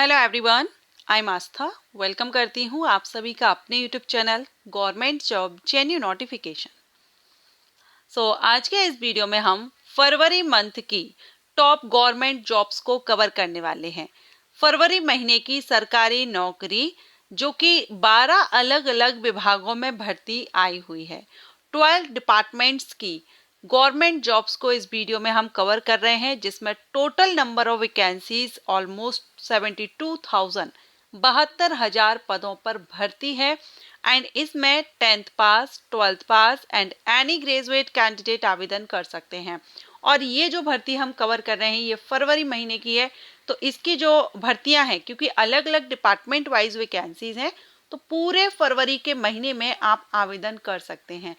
Hello everyone, I am Aastha. Welcome करती हूँ आप सभी का अपने YouTube channel government job genuine notification. आज के इस वीडियो में हम फरवरी मंथ की टॉप गवर्नमेंट जॉब्स को कवर करने वाले हैं। फरवरी महीने की सरकारी नौकरी जो कि 12 अलग अलग विभागों में भर्ती आई हुई है। 12 डिपार्टमेंट्स की गवर्नमेंट जॉब्स को इस वीडियो में हम कवर कर रहे हैं, जिसमें total number of vacancies almost 72,000 72,000 पदों पर भर्ती है। एंड इसमें 10th pass, 12th pass and any graduate candidate आवेदन कर सकते हैं। और ये जो भर्ती हम कवर कर रहे हैं ये फरवरी महीने की है। तो इसकी जो भर्तियां हैं, क्योंकि अलग अलग डिपार्टमेंट वाइज वैकेंसीज हैं, तो पूरे फरवरी के महीने में आप आवेदन कर सकते हैं।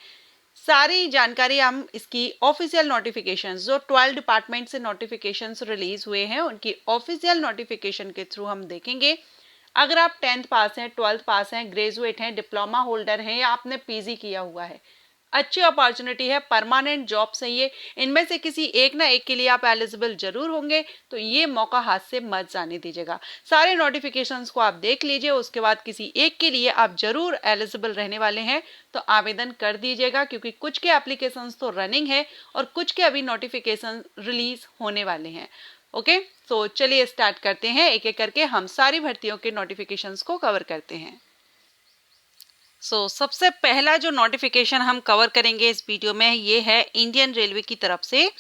सारी जानकारी हम इसकी ऑफिशियल नोटिफिकेशन जो 12 डिपार्टमेंट से नोटिफिकेशन रिलीज हुए हैं उनकी ऑफिशियल नोटिफिकेशन के थ्रू हम देखेंगे। अगर आप 10th पास हैं, 12th पास हैं, ग्रेजुएट हैं, डिप्लोमा होल्डर हैं या आपने पीजी किया हुआ है, अच्छी अपॉर्चुनिटी है, परमानेंट जॉब्स है ये। इनमें से किसी एक ना एक के लिए आप एलिजिबल जरूर होंगे, तो ये मौका हाथ से मत जाने दीजिएगा। सारे नोटिफिकेशंस को आप देख लीजिए, उसके बाद किसी एक के लिए आप जरूर एलिजिबल रहने वाले हैं तो आवेदन कर दीजिएगा, क्योंकि कुछ के एप्लीकेशंस तो रनिंग है और कुछ के अभी नोटिफिकेशन रिलीज होने वाले हैं। ओके, तो चलिए स्टार्ट करते हैं, एक एक करके हम सारी भर्तियों के नोटिफिकेशंस को कवर करते हैं। सबसे पहला जो नोटिफिकेशन हम कवर करेंगे इस वीडियो में ये है इंडियन रेलवे की तरफ से,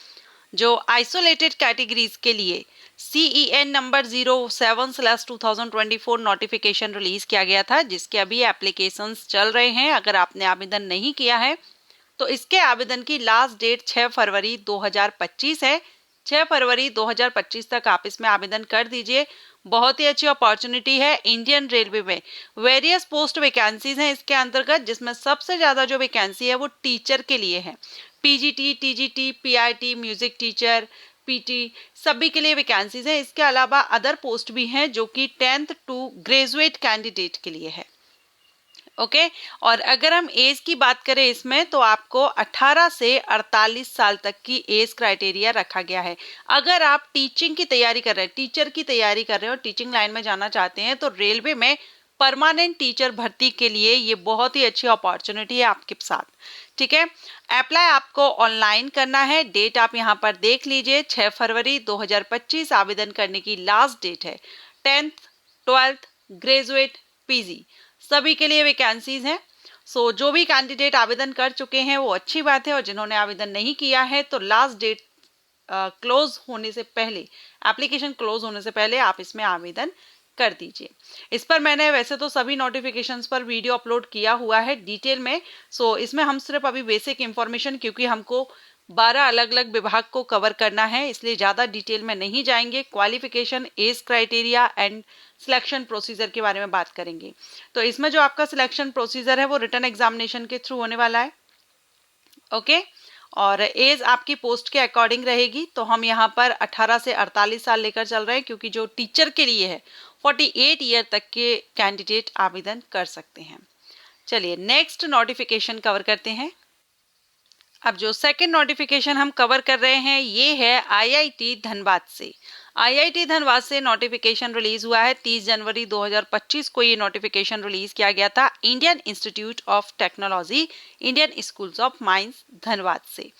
जो आइसोलेटेड कैटेगरीज के लिए CEN नंबर 07/2024 नोटिफिकेशन रिलीज किया गया था, जिसके अभी एप्लीकेशंस चल रहे हैं। अगर आपने आवेदन नहीं किया है तो इसके आवेदन की लास्ट डेट 6 फरवरी 2025 है। 6 फरवरी 2025 तक आप इसमें आवेदन कर दीजिए। बहुत ही अच्छी अपॉर्चुनिटी है। इंडियन रेलवे में वेरियस पोस्ट वैकेंसीज हैं इसके अंतर्गत, जिसमें सबसे ज्यादा जो वैकेंसी है वो टीचर के लिए है। PGT, TGT, PIT, music teacher, PT सभी के लिए वैकेंसीज हैं। इसके अलावा अदर पोस्ट भी हैं जो कि 10th टू ग्रेजुएट कैंडिडेट के लिए है। ओके, और अगर हम एज की बात करें इसमें, तो आपको 18 से 48 साल तक की एज क्राइटेरिया रखा गया है। अगर आप टीचिंग की तैयारी कर रहे हैं, टीचर की तैयारी कर रहे हैं और टीचिंग लाइन में जाना चाहते हैं, तो रेलवे में परमानेंट टीचर भर्ती के लिए ये बहुत ही अच्छी अपॉर्चुनिटी है आपके साथ। ठीक है, अप्लाई आपको ऑनलाइन करना है। डेट आप यहाँ पर देख लीजिए, 6 फरवरी 2025 आवेदन करने की लास्ट डेट है। 10th, 12th, ग्रेजुएट, PG सभी के लिए वैकेंसीज हैं। जो भी कैंडिडेट आवेदन कर चुके हैं वो अच्छी बात है, और जिन्होंने आवेदन नहीं किया है तो लास्ट डेट क्लोज होने से पहले, एप्लीकेशन क्लोज होने से पहले आप इसमें आवेदन कर दीजिए। इस पर मैंने वैसे तो सभी नोटिफिकेशंस पर वीडियो अपलोड किया हुआ है डिटेल में। इसमें हम सिर्फ अभी बेसिक इंफॉर्मेशन, क्योंकि हमको 12 अलग अलग विभाग को कवर करना है, इसलिए ज्यादा डिटेल में नहीं जाएंगे। Qualification, age criteria and selection procedure के बारे में बात करेंगे। तो इसमें जो आपका सिलेक्शन प्रोसीजर है वो रिटन एग्जामिनेशन के थ्रू होने वाला है। ओके, और एज आपकी पोस्ट के अकॉर्डिंग रहेगी। तो हम यहाँ पर 18 से 48 साल लेकर चल रहे हैं, क्योंकि जो टीचर के लिए है 48 ईयर तक के कैंडिडेट आवेदन कर सकते हैं। चलिए नेक्स्ट नोटिफिकेशन कवर करते हैं। अब जो सेकंड नोटिफिकेशन हम कवर कर रहे हैं ये है IIT धनबाद से। IIT धनबाद से नोटिफिकेशन रिलीज हुआ है 30 जनवरी 2025 को। ये नोटिफिकेशन रिलीज किया गया था Indian Institute of Technology, Indian Schools of Mines Dhanbad से।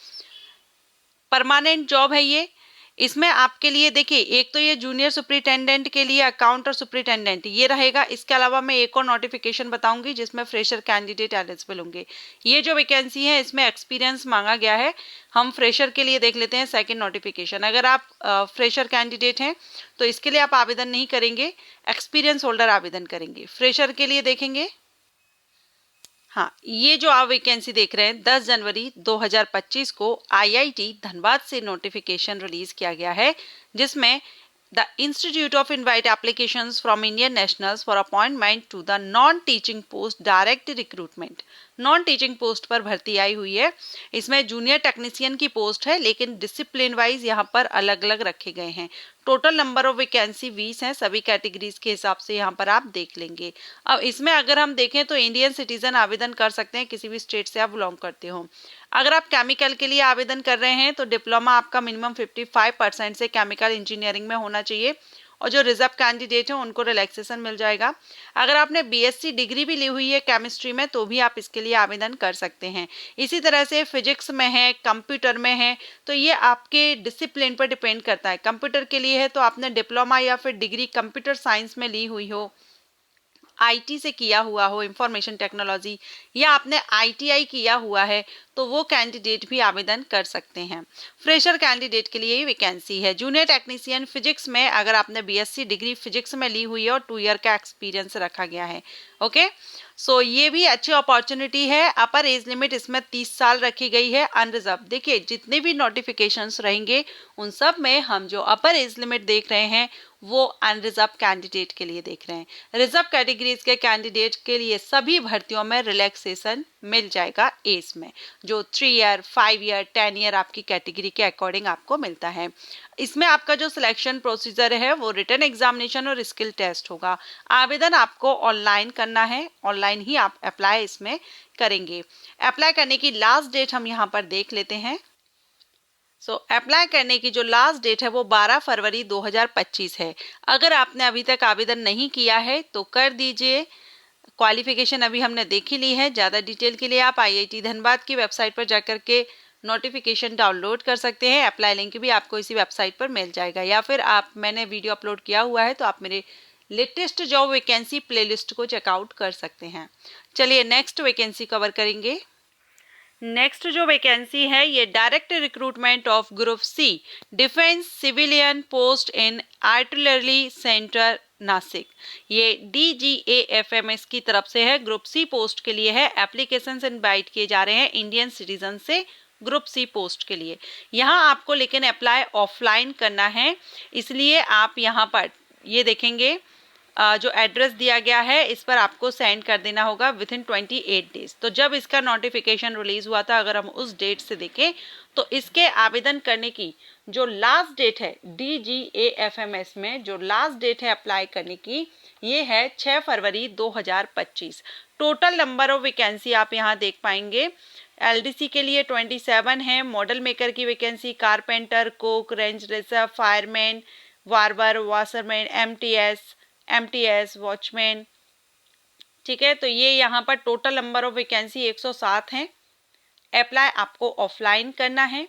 परमानेंट जॉब है ये। इसमें आपके लिए देखिए, एक तो ये जूनियर सुपरिटेंडेंट के लिए अकाउंट और सुपरिटेंडेंट ये रहेगा। इसके अलावा मैं एक और नोटिफिकेशन बताऊंगी जिसमें फ्रेशर कैंडिडेट एलिजिबल होंगे। ये जो वैकेंसी है इसमें एक्सपीरियंस मांगा गया है। हम फ्रेशर के लिए देख लेते हैं सेकंड नोटिफिकेशन। अगर आप फ्रेशर कैंडिडेट हैं तो इसके लिए आप आवेदन नहीं करेंगे, एक्सपीरियंस होल्डर आवेदन करेंगे। फ्रेशर के लिए देखेंगे, हाँ, ये जो आप वैकेंसी देख रहे हैं 10 जनवरी 2025 को IIT धनबाद से नोटिफिकेशन रिलीज किया गया है, जिसमें the institute of invite applications from Indian nationals for appointment to the non teaching post direct recruitment. Non teaching post पर भर्ती आई हुई है। इसमें जूनियर टेक्नीशियन की पोस्ट है, लेकिन डिसिप्लिन वाइज यहाँ पर अलग अलग रखे गए हैं। टोटल नंबर ऑफ वैकेंसी 20 हैं, सभी कैटेगरीज के हिसाब से यहाँ पर आप देख लेंगे। अब इसमें अगर हम देखें तो इंडियन सिटीजन आवेदन कर सकते हैं, किसी भी स्टेट से आप बिलोंग करते हो। अगर आप केमिकल के लिए आवेदन कर रहे हैं तो डिप्लोमा आपका मिनिमम 55% से केमिकल इंजीनियरिंग में होना चाहिए, और जो रिजर्व कैंडिडेट हैं उनको रिलैक्सेशन मिल जाएगा। अगर आपने बीएससी डिग्री भी ली हुई है केमिस्ट्री में तो भी आप इसके लिए आवेदन कर सकते हैं। इसी तरह से फिजिक्स में है, कंप्यूटर में है, तो ये आपके डिसिप्लिन पर डिपेंड करता है। कंप्यूटर के लिए है तो आपने डिप्लोमा या फिर डिग्री कंप्यूटर साइंस में ली हुई हो, आईटी से किया हुआ हो, इंफॉर्मेशन टेक्नोलॉजी, या आपने आईटीआई किया हुआ है, तो वो कैंडिडेट भी आवेदन कर सकते हैं। फ्रेशर कैंडिडेट के लिए ये वैकेंसी है। जूनियर टेक्नीशियन फिजिक्स में अगर आपने बीएससी डिग्री फिजिक्स में ली हुई है और 2 ईयर का एक्सपीरियंस रखा गया है। ओके, सो ये भी अच्छी अपॉर्चुनिटी है। अपर एज लिमिट इसमें 30 साल रखी गई है। अनरिजर्व, देखिए जितने भी नोटिफिकेशंस रहेंगे उन सब में हम जो अपर एज लिमिट देख रहे हैं वो अनरिजर्व कैंडिडेट के लिए देख रहे हैं। रिजर्व कैटेगरीज के कैंडिडेट के लिए सभी भर्तियों में रिलैक्सेशन मिल जाएगा एज में, जो 3 ईयर, 5 ईयर, 10 ईयर आपकी कैटेगरी के अकॉर्डिंग आपको मिलता है। इसमें आपका जो सिलेक्शन प्रोसीजर है वो रिटन एग्जामिनेशन और स्किल टेस्ट होगा। आवेदन आपको ऑनलाइन करना है, ऑनलाइन ही आप अप्लाई इसमें करेंगे। अप्लाई करने की लास्ट डेट हम यहाँ पर देख लेते हैं। अप्लाई करने की जो लास्ट डेट है वो 12 फरवरी 2025 है। अगर आपने अभी तक आवेदन नहीं किया है तो कर दीजिए। क्वालिफिकेशन अभी हमने देख ही ली है। ज़्यादा डिटेल के लिए आप आईआईटी धनबाद की वेबसाइट पर जाकर के नोटिफिकेशन डाउनलोड कर सकते हैं। अप्लाई लिंक भी आपको इसी वेबसाइट पर मिल जाएगा, या फिर मैंने वीडियो अपलोड किया हुआ है तो आप मेरे लेटेस्ट जॉब वैकेंसी प्लेलिस्ट को चेकआउट कर सकते हैं। चलिए नेक्स्ट वैकेंसी कवर करेंगे। नेक्स्ट जो वैकेंसी है ये direct recruitment of group C defence civilian post in artillery centre Nashik, ये DGAFMS की तरफ से है। ग्रुप सी पोस्ट के लिए है। एप्लीकेशंस इनवाइट किए जा रहे हैं इंडियन सिटीजन से ग्रुप सी पोस्ट के लिए। यहाँ आपको लेकिन अप्लाई ऑफलाइन करना है, इसलिए आप यहाँ पर ये देखेंगे जो एड्रेस दिया गया है इस पर आपको सेंड कर देना होगा विथिन 28 डेज। तो जब इसका नोटिफिकेशन रिलीज हुआ था, अगर हम उस डेट से देखें तो इसके आवेदन करने की जो लास्ट डेट है DGAFMS में, जो लास्ट डेट है अप्लाई करने की, ये है 6 फरवरी 2025। टोटल नंबर ऑफ वैकेंसी आप यहाँ देख पाएंगे। LDC के लिए 27 है। मॉडल मेकर की वैकेंसी, कारपेंटर, कोक, रेंज रेसर, fireman, barber, washerman, MTS, watchman. ठीक है, तो ये यहाँ पर टोटल नंबर ऑफ वैकेंसी 107 हैं। अप्लाई आपको ऑफलाइन करना है।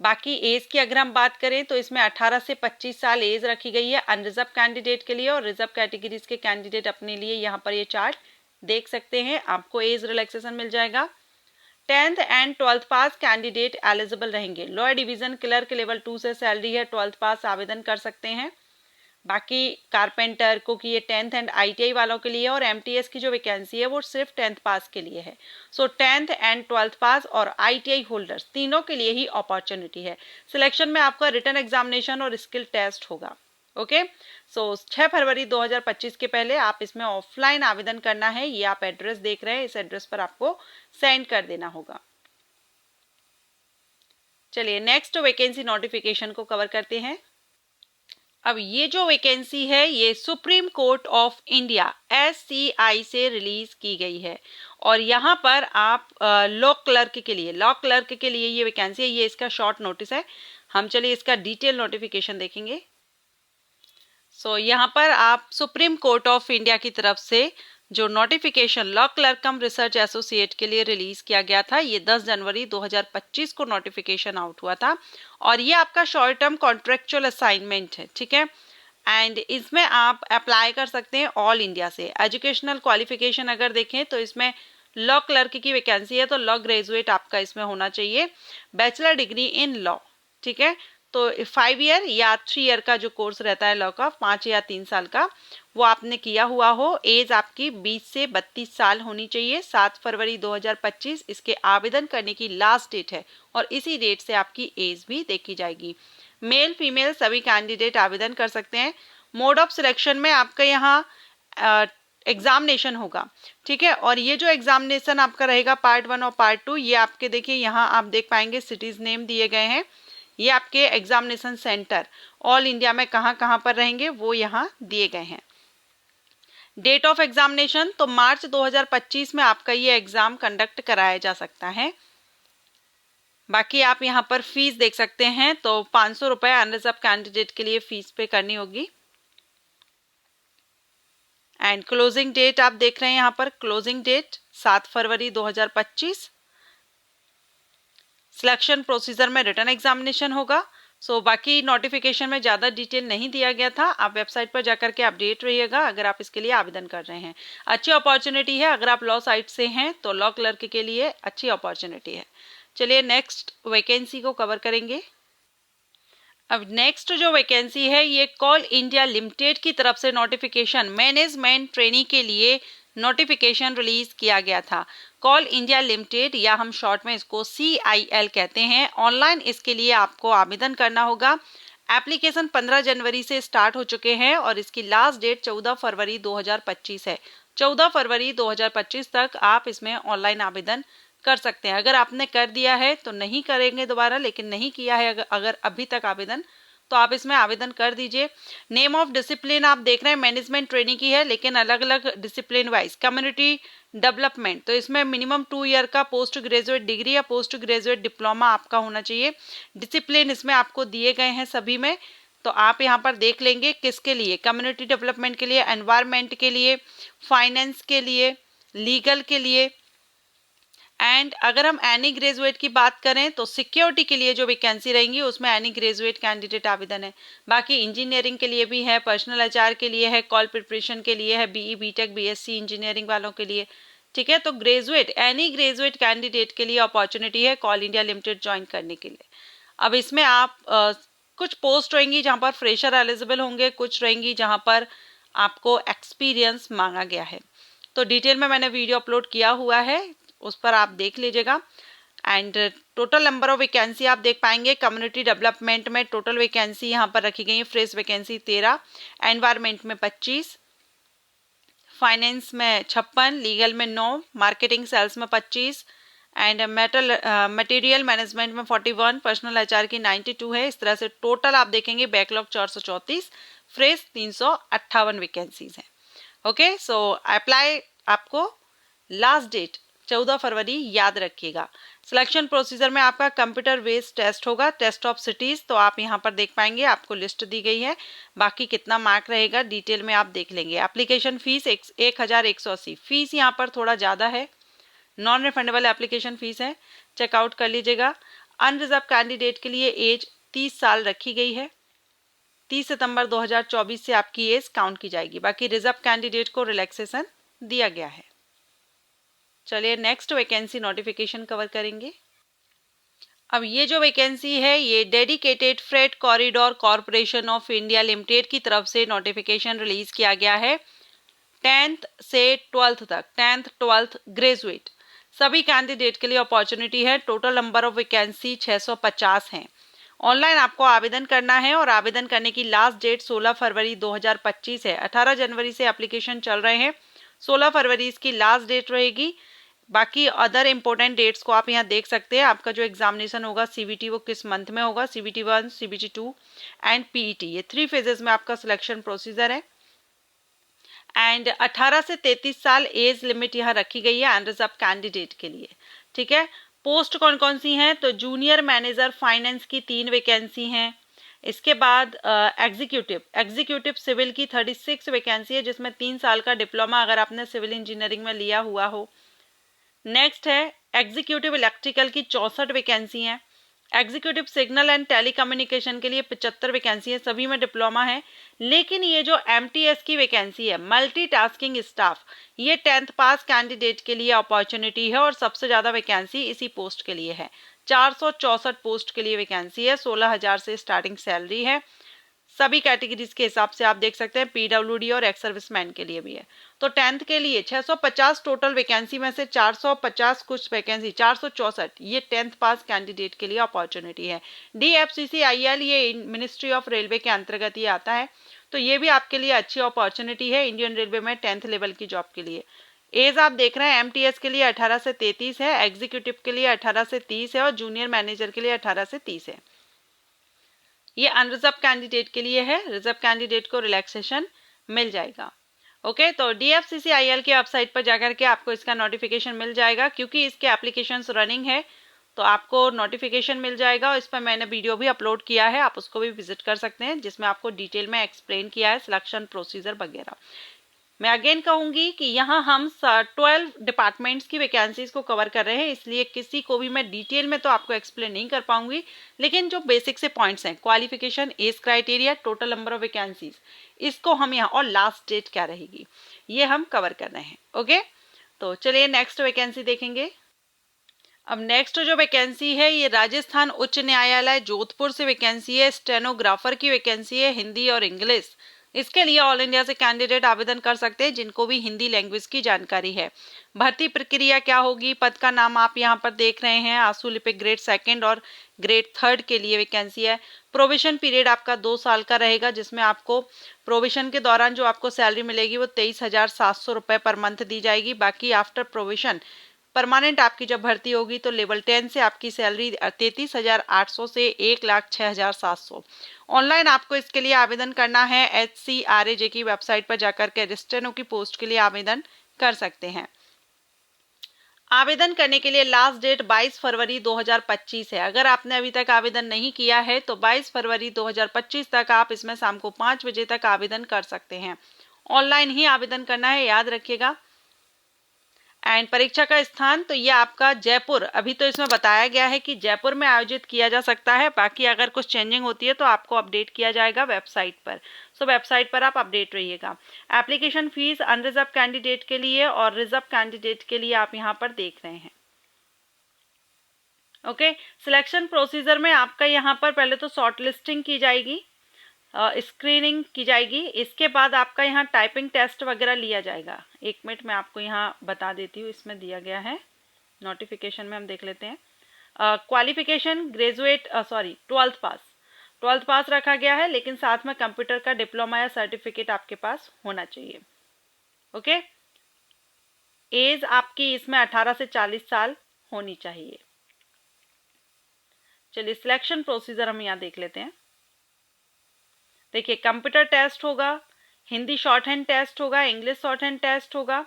बाकी एज की अगर हम बात करें तो इसमें 18 से 25 साल एज रखी गई है अनरिजर्व कैंडिडेट के लिए, और रिजर्व कैटेगरीज के कैंडिडेट अपने लिए यहाँ पर ये चार्ट देख सकते हैं। आपको एज रिलैक्सेशन मिल जाएगा। 10th and 12th pass candidate eligible रहेंगे। लॉ डिवीजन क्लर्क लेवल 2 से सैलरी है, 12th पास आवेदन कर सकते हैं। बाकी कारपेंटर को कि ये 10th एंड ITI वालों के लिए, और MTS की जो वैकेंसी है वो सिर्फ 10th पास के लिए है। 10th एंड 12th पास और ITI होल्डर्स तीनों के लिए ही अपॉर्चुनिटी है। सिलेक्शन में आपका रिटन एग्जामिनेशन और स्किल टेस्ट होगा। ओके, 6 फरवरी 2025 के पहले आप इसमें ऑफलाइन आवेदन करना है। ये आप एड्रेस देख रहे हैं, इस एड्रेस पर आपको सेंड कर देना होगा। चलिए नेक्स्ट वैकेंसी नोटिफिकेशन को कवर करते हैं। अब ये जो वैकेंसी है ये supreme court of India SCI से रिलीज की गई है, और यहाँ पर आप लॉ क्लर्क के लिए ये वैकेंसी है। ये इसका शॉर्ट नोटिस है। हम चलिए इसका डिटेल नोटिफिकेशन देखेंगे। यहाँ पर आप सुप्रीम कोर्ट ऑफ इंडिया की तरफ से जो नोटिफिकेशन लॉ क्लर्क कम रिसर्च एसोसिएट के लिए रिलीज किया गया था, ये 10 जनवरी 2025 को नोटिफिकेशन आउट हुआ था, और ये आपका शॉर्ट टर्म कॉन्ट्रेक्चुअल असाइनमेंट है। ठीक है, एंड इसमें आप अप्लाई कर सकते हैं ऑल इंडिया से। एजुकेशनल क्वालिफिकेशन अगर देखें तो इसमें लॉ क्लर्क की वैकेंसी है तो लॉ ग्रेजुएट आपका इसमें होना चाहिए, बैचलर डिग्री इन लॉ। ठीक है, तो 5 ईयर या 3 ईयर का जो कोर्स रहता है लॉ का, 5 या 3 साल का, वो आपने किया हुआ हो। एज आपकी 20 से 32 साल होनी चाहिए। 7 फरवरी 2025 इसके आवेदन करने की लास्ट डेट है, और इसी डेट से आपकी एज भी देखी जाएगी। मेल फीमेल सभी कैंडिडेट आवेदन कर सकते हैं। मोड ऑफ सिलेक्शन में आपका यहाँ एग्जामिनेशन होगा। ठीक है, और ये जो एग्जामिनेशन आपका रहेगा पार्ट 1 और पार्ट 2, ये आपके देखिए यहाँ आप देख पाएंगे सिटीज नेम दिए गए हैं। ये आपके एग्जामिनेशन सेंटर ऑल इंडिया में कहाँ कहाँ पर रहेंगे वो यहाँ दिए गए हैं। डेट ऑफ एग्जामिनेशन तो मार्च 2025 में आपका ये एग्जाम कंडक्ट कराया जा सकता है। बाकी आप यहाँ पर फीस देख सकते हैं, तो 500 रुपये अनरिजर्व कैंडिडेट के लिए फीस पे करनी होगी। एंड क्लोजिंग डेट आप देख रहे हैं यहाँ पर, क्लोजिंग डेट 7 फरवरी 2025। सिलेक्शन प्रोसीजर में रिटन एग्जामिनेशन होगा। बाकी नोटिफिकेशन में ज़्यादा डिटेल नहीं दिया गया था, आप वेबसाइट पर जाकर के अपडेट रहिएगा अगर आप इसके लिए आवेदन कर रहे हैं। अच्छी अपॉर्चुनिटी है, अगर आप लॉ साइड से हैं तो लॉ क्लर्क के लिए अच्छी अपॉर्चुनिटी है। चलिए नेक्स्ट वैकेंसी को कवर करेंगे। अब नेक्स्ट जो वैकेंसी है ये कॉल इंडिया लिमिटेड की तरफ से नोटिफिकेशन मैनेजमेंट ट्रेनी के लिए नोटिफिकेशन रिलीज किया गया था। कॉल इंडिया लिमिटेड, या हम शॉर्ट में इसको CIL कहते हैं। ऑनलाइन इसके लिए आपको आवेदन करना होगा। एप्लीकेशन 15 जनवरी से स्टार्ट हो चुके हैं और इसकी लास्ट डेट 14 फरवरी 2025 है। 14 फरवरी 2025 तक आप इसमें ऑनलाइन आवेदन कर सकते हैं। अगर आपने कर दिया है तो नहीं करेंगे दोबारा, लेकिन नहीं किया है अगर अभी तक आवेदन, तो आप इसमें आवेदन कर दीजिए। नेम ऑफ डिसिप्लिन आप देख रहे हैं मैनेजमेंट ट्रेनिंग की है, लेकिन अलग अलग डिसिप्लिन वाइज। कम्युनिटी डेवलपमेंट, तो इसमें मिनिमम 2 ईयर का पोस्ट ग्रेजुएट डिग्री या पोस्ट ग्रेजुएट डिप्लोमा आपका होना चाहिए। डिसिप्लिन इसमें आपको दिए गए हैं सभी में, तो आप यहाँ पर देख लेंगे किसके लिए, कम्युनिटी डेवलपमेंट के लिए, एनवायरमेंट के लिए, फाइनेंस के लिए, लीगल के लिए। एंड अगर हम एनी ग्रेजुएट की बात करें तो सिक्योरिटी के लिए जो वैकेंसी रहेंगी उसमें एनी ग्रेजुएट कैंडिडेट आवेदन है। बाकी इंजीनियरिंग के लिए भी है, पर्सनल HR के लिए है, कॉल प्रिपरेशन के लिए है, BE BTech BSc इंजीनियरिंग वालों के लिए। ठीक है, तो ग्रेजुएट, एनी ग्रेजुएट कैंडिडेट के लिए अपॉर्चुनिटी है कॉल इंडिया लिमिटेड ज्वाइन करने के लिए। अब इसमें आप कुछ पोस्ट रहेंगी जहाँ पर फ्रेशर एलिजिबल होंगे, कुछ रहेंगी जहाँ पर आपको एक्सपीरियंस मांगा गया है। तो डिटेल में मैंने वीडियो अपलोड किया हुआ है, उस पर आप देख लीजिएगा। And total number of vacancy आप देख पाएंगे। कम्युनिटी डेवलपमेंट में टोटल वैकेंसी यहाँ पर रखी गई है, फ्रेश वैकेंसी 13, एनवायरमेंट में 25, फाइनेंस में 56, लीगल में 9, मार्केटिंग सेल्स में 25 एंड मटेरियल मैनेजमेंट में 41, पर्सनल HR की 92 है। इस तरह से टोटल आप देखेंगे बैकलॉग 434, फ्रेश 358 वैकेंसीज हैं। ओके, सो अप्लाई आपको लास्ट डेट 14 फरवरी याद रखिएगा। सिलेक्शन प्रोसीजर में आपका कंप्यूटर बेस्ड टेस्ट होगा, टेस्ट ऑफ सिटीज, तो आप यहां पर देख पाएंगे, आपको लिस्ट दी गई है। बाकी कितना मार्क रहेगा डिटेल में आप देख लेंगे। एप्लीकेशन फीस 1180, फीस यहां पर थोड़ा ज़्यादा है, नॉन रिफंडेबल एप्लीकेशन फीस है, चेकआउट कर लीजिएगा। अनरिजर्व कैंडिडेट के लिए एज 30 साल रखी गई है। 30 सितंबर 2024 से आपकी एज काउंट की जाएगी। बाकी रिजर्व कैंडिडेट को रिलैक्सेशन दिया गया है। चलिए नेक्स्ट वैकेंसी नोटिफिकेशन कवर करेंगे। अब ये जो वैकेंसी है ये dedicated freight corridor corporation of India limited की तरफ से नोटिफिकेशन रिलीज किया गया है। 10th से 12th तक, 10th 12th ग्रेजुएट सभी कैंडिडेट के लिए अपॉर्चुनिटी है। टोटल नंबर ऑफ वैकेंसी 650 हैं। ऑनलाइन आपको आवेदन करना है और आवेदन करने की लास्ट डेट 16 फरवरी 2025 है। 18 जनवरी से एप्लीकेशन चल रहे हैं, 16 फरवरी इसकी लास्ट डेट रहेगी। बाकी अदर इंपॉर्टेंट डेट्स को आप यहाँ देख सकते हैं। आपका जो एग्जामिनेशन होगा CBT वो किस मंथ में होगा, CBT 1, CBT 2 एंड PET, ये 3 फेजेस में आपका सिलेक्शन प्रोसीजर है। एंड 18 से 33 साल एज लिमिट यहाँ रखी गई है अनरिजर्व कैंडिडेट के लिए। ठीक है, पोस्ट कौन कौन सी हैं, तो जूनियर मैनेजर फाइनेंस की 3 वैकेंसी हैं। इसके बाद एग्जीक्यूटिव सिविल की 36 वैकेंसी है, जिसमें 3 साल का डिप्लोमा अगर आपने सिविल इंजीनियरिंग में लिया हुआ हो। नेक्स्ट है एग्जीक्यूटिव इलेक्ट्रिकल की 64 वैकेंसी हैं। एग्जीक्यूटिव सिग्नल एंड टेलीकम्युनिकेशन के लिए 75 वैकेंसी है, सभी में डिप्लोमा है। लेकिन ये जो MTS की वैकेंसी है, मल्टीटास्किंग स्टाफ, ये 10th पास कैंडिडेट के लिए अपॉर्चुनिटी है और सबसे ज़्यादा वैकेंसी इसी पोस्ट के लिए है। 464 पोस्ट के लिए वैकेंसी है, 16,000 से स्टार्टिंग सैलरी है। सभी कैटेगरीज के हिसाब से आप देख सकते हैं, PWD और एक्स सर्विसमैन के लिए भी है। तो 10th के लिए 650 टोटल वैकेंसी में से 450 कुछ वैकेंसी 464 ये 10th पास कैंडिडेट के लिए अपॉर्चुनिटी है। DFCCIL ये मिनिस्ट्री ऑफ रेलवे के अंतर्गत ये आता है, तो ये भी आपके लिए अच्छी अपॉर्चुनिटी है इंडियन रेलवे में 10th लेवल की जॉब के लिए। एज आप देख रहे हैं MTS के लिए 18 से 33 है, एग्जीक्यूटिव के लिए 18 से 30 है और जूनियर मैनेजर के लिए 18 से 30 है। ये अनरिजर्व कैंडिडेट के लिए है, रिजर्व कैंडिडेट को रिलैक्सेशन मिल जाएगा। ओके, तो DFCCIL की वेबसाइट पर जाकर के आपको इसका नोटिफिकेशन मिल जाएगा, क्योंकि इसके एप्लीकेशंस रनिंग है तो आपको नोटिफिकेशन मिल जाएगा। इस पर मैंने वीडियो भी अपलोड किया है, आप उसको भी विजिट कर सकते हैं, जिसमें आपको डिटेल में एक्सप्लेन किया है सिलेक्शन प्रोसीजर वगैरह। मैं अगेन कहूंगी कि यहाँ हम 12 डिपार्टमेंट्स की वैकेंसीज को कवर कर रहे हैं, इसलिए किसी को भी मैं डिटेल में तो आपको एक्सप्लेन नहीं कर पाऊंगी, लेकिन जो बेसिक से पॉइंट्स हैं, qualification, age criteria, total number of vacancies, इसको हम यहाँ, और लास्ट डेट क्या रहेगी, ये हम कवर कर रहे हैं। ओके, तो चलिए नेक्स्ट वैकेंसी देखेंगे। अब नेक्स्ट जो वैकेंसी है ये राजस्थान उच्च न्यायालय जोधपुर से वैकेंसी है। स्टेनोग्राफर की वैकेंसी है, हिंदी और इंग्लिश। इसके लिए ऑल इंडिया से कैंडिडेट आवेदन कर सकते हैं जिनको भी हिंदी लैंग्वेज की जानकारी है। भर्ती प्रक्रिया क्या होगी, पद का नाम आप यहाँ पर देख रहे हैं, आंसू लिपिक ग्रेड 2 और ग्रेड 3 के लिए वैकेंसी है। प्रोविजन पीरियड आपका 2 साल का रहेगा, जिसमें आपको प्रोविजन के दौरान जो आपको सैलरी मिलेगी वो 23,700 रुपये पर मंथ दी जाएगी। बाकी आफ्टर प्रोविजन परमानेंट आपकी जब भर्ती होगी तो लेवल 10 से आपकी सैलरी 33,800 से 1,06,700। ऑनलाइन आपको इसके लिए आवेदन करना है। HCRAJ की वेबसाइट पर जाकर के स्टेनो की पोस्ट के लिए आवेदन कर सकते हैं। आवेदन करने के लिए लास्ट डेट 22 फरवरी 2025 है। अगर आपने अभी तक आवेदन नहीं किया है तो 22 फरवरी 2025 तक आप इसमें शाम को 5 बजे तक आवेदन कर सकते हैं। ऑनलाइन ही आवेदन करना है, याद रखिएगा। एंड परीक्षा का स्थान तो ये आपका जयपुर, अभी तो इसमें बताया गया है कि जयपुर में आयोजित किया जा सकता है। बाकी अगर कुछ चेंजिंग होती है तो आपको अपडेट किया जाएगा वेबसाइट पर, सो वेबसाइट पर आप अपडेट रहिएगा। एप्लीकेशन फीस अनरिजर्व कैंडिडेट के लिए और रिजर्व कैंडिडेट के लिए आप यहाँ पर देख रहे हैं। ओके, सिलेक्शन प्रोसीजर में आपका यहाँ पर पहले तो शॉर्ट लिस्टिंग की जाएगी, स्क्रीनिंग की जाएगी। इसके बाद आपका यहाँ टाइपिंग टेस्ट वगैरह लिया जाएगा। 1 मिनट में आपको यहाँ बता देती हूँ, इसमें दिया गया है नोटिफिकेशन में, हम देख लेते हैं। क्वालिफिकेशन ग्रेजुएट 12th पास रखा गया है, लेकिन साथ में कंप्यूटर का डिप्लोमा या सर्टिफिकेट आपके पास होना चाहिए। ओके, एज आपकी इसमें 18 से 40 साल होनी चाहिए। चलिए सिलेक्शन प्रोसीजर हम यहाँ देख लेते हैं। देखिए, कंप्यूटर टेस्ट होगा, हिंदी शॉर्ट हैंड टेस्ट होगा, इंग्लिश शॉर्ट हैंड टेस्ट होगा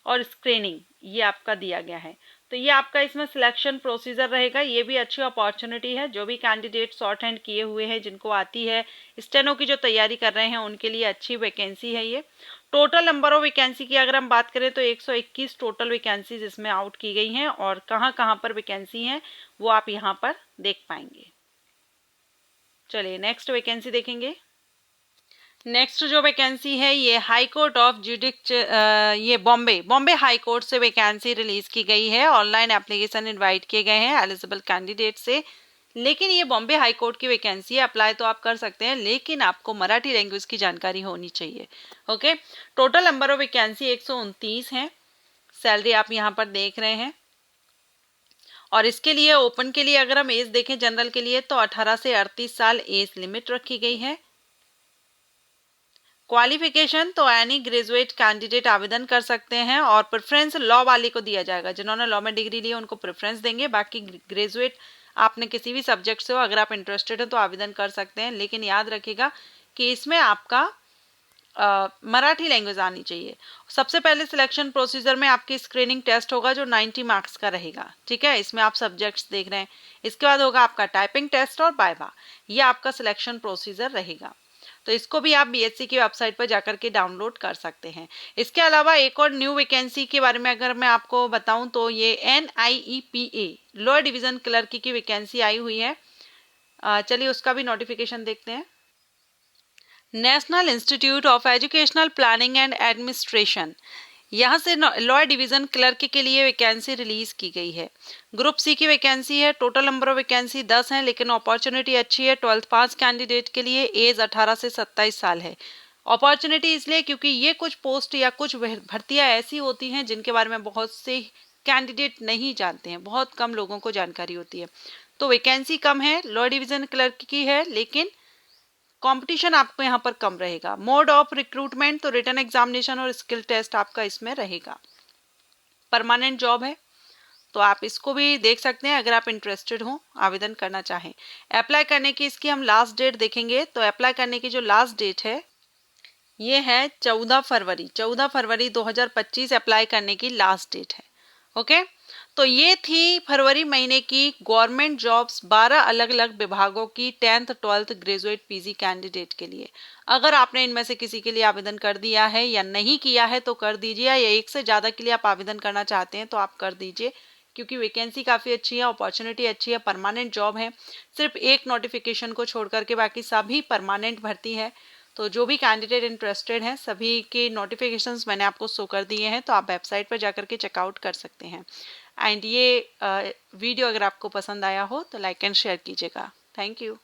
और स्क्रीनिंग, ये आपका दिया गया है। तो ये आपका इसमें सिलेक्शन प्रोसीजर रहेगा। ये भी अच्छी अपॉर्चुनिटी है, जो भी कैंडिडेट शॉर्ट हैंड किए हुए हैं, जिनको आती है, स्टेनो की जो तैयारी कर रहे हैं, उनके लिए अच्छी वैकेंसी है ये। टोटल नंबर ऑफ वैकेंसी की अगर हम बात करें तो 121 टोटल वैकेंसीज इसमें आउट की गई हैं, और कहाँ कहाँ पर वैकेंसी हैं वो आप यहाँ पर देख पाएंगे। चलिए नेक्स्ट वैकेंसी देखेंगे। नेक्स्ट जो वैकेंसी है ये हाई कोर्ट ऑफ ये बॉम्बे हाई कोर्ट से वैकेंसी रिलीज की गई है। ऑनलाइन एप्लीकेशन इनवाइट किए गए हैं एलिजिबल कैंडिडेट से, लेकिन ये बॉम्बे हाई कोर्ट की वैकेंसी है। अप्लाई तो आप कर सकते हैं, लेकिन आपको मराठी लैंग्वेज की जानकारी होनी चाहिए। Okay, total number of vacancy 129 है। सैलरी आप यहाँ पर देख रहे हैं। और इसके लिए ओपन के लिए अगर हम एज देखें जनरल के लिए तो 18 से 38 साल एज लिमिट रखी गई है। क्वालिफिकेशन तो एनी ग्रेजुएट कैंडिडेट आवेदन कर सकते हैं, और प्रेफरेंस लॉ वाले को दिया जाएगा। जिन्होंने लॉ में डिग्री ली है उनको प्रेफरेंस देंगे। बाकी ग्रेजुएट आपने किसी भी सब्जेक्ट से हो, अगर आप इंटरेस्टेड हो तो आवेदन कर सकते हैं, लेकिन याद रखिएगा कि इसमें आपका मराठी लैंग्वेज आनी चाहिए। सबसे पहले सिलेक्शन प्रोसीजर में आपकी स्क्रीनिंग टेस्ट होगा जो 90 मार्क्स का रहेगा। ठीक है, इसमें आप सब्जेक्ट्स देख रहे हैं। इसके बाद होगा आपका टाइपिंग टेस्ट और वाइवा। ये आपका सिलेक्शन प्रोसीजर रहेगा। तो इसको भी आप BSc की वेबसाइट पर जाकर के डाउनलोड कर सकते हैं। इसके अलावा एक और न्यू वैकेंसी के बारे में अगर मैं आपको बताऊं तो ये NIEPA लोअर डिवीजन क्लर्क की वैकेंसी आई हुई है। चलिए उसका भी नोटिफिकेशन देखते हैं। National institute of educational planning and administration, यहाँ से लोअर डिवीजन क्लर्क के लिए वैकेंसी रिलीज की गई है। ग्रुप सी की वैकेंसी है। टोटल नंबर ऑफ वैकेंसी 10 है, लेकिन अपॉर्चुनिटी अच्छी है। 12th पास कैंडिडेट के लिए एज 18 से 27 साल है। अपॉर्चुनिटी इसलिए क्योंकि ये कुछ पोस्ट या कुछ भर्तियां ऐसी होती हैं जिनके बारे में बहुत से कैंडिडेट नहीं जानते हैं, बहुत कम लोगों को जानकारी होती है। तो वैकेंसी कम है, लोअर डिवीजन क्लर्क की है, लेकिन कंपटीशन आपको यहाँ पर कम रहेगा। मोड ऑफ रिक्रूटमेंट तो रिटन एग्जामिनेशन और स्किल टेस्ट आपका इसमें रहेगा। परमानेंट जॉब है, तो आप इसको भी देख सकते हैं अगर आप इंटरेस्टेड हो, आवेदन करना चाहें। अप्लाई करने की इसकी हम लास्ट डेट देखेंगे तो अप्लाई करने की जो लास्ट डेट है ये है 14 फरवरी 2025 अप्लाई करने की लास्ट डेट है। ओके, तो ये थी फरवरी महीने की गवर्नमेंट जॉब्स 12 अलग अलग विभागों की 10th 12th graduate PG candidate के लिए। अगर आपने इनमें से किसी के लिए आवेदन कर दिया है या नहीं किया है तो कर दीजिए, या एक से ज़्यादा के लिए आप आवेदन करना चाहते हैं तो आप कर दीजिए, क्योंकि वैकेंसी काफ़ी अच्छी है, अपॉर्चुनिटी अच्छी है, परमानेंट जॉब है। सिर्फ एक नोटिफिकेशन को छोड़ करके बाकी सभी परमानेंट भर्ती है। तो जो भी कैंडिडेट इंटरेस्टेड हैं सभी के नोटिफिकेशंस मैंने आपको शो कर दिए हैं, तो आप वेबसाइट पर जाकर के चेकआउट कर सकते हैं। एंड ये वीडियो अगर आपको पसंद आया हो तो लाइक एंड शेयर कीजिएगा। Thank you.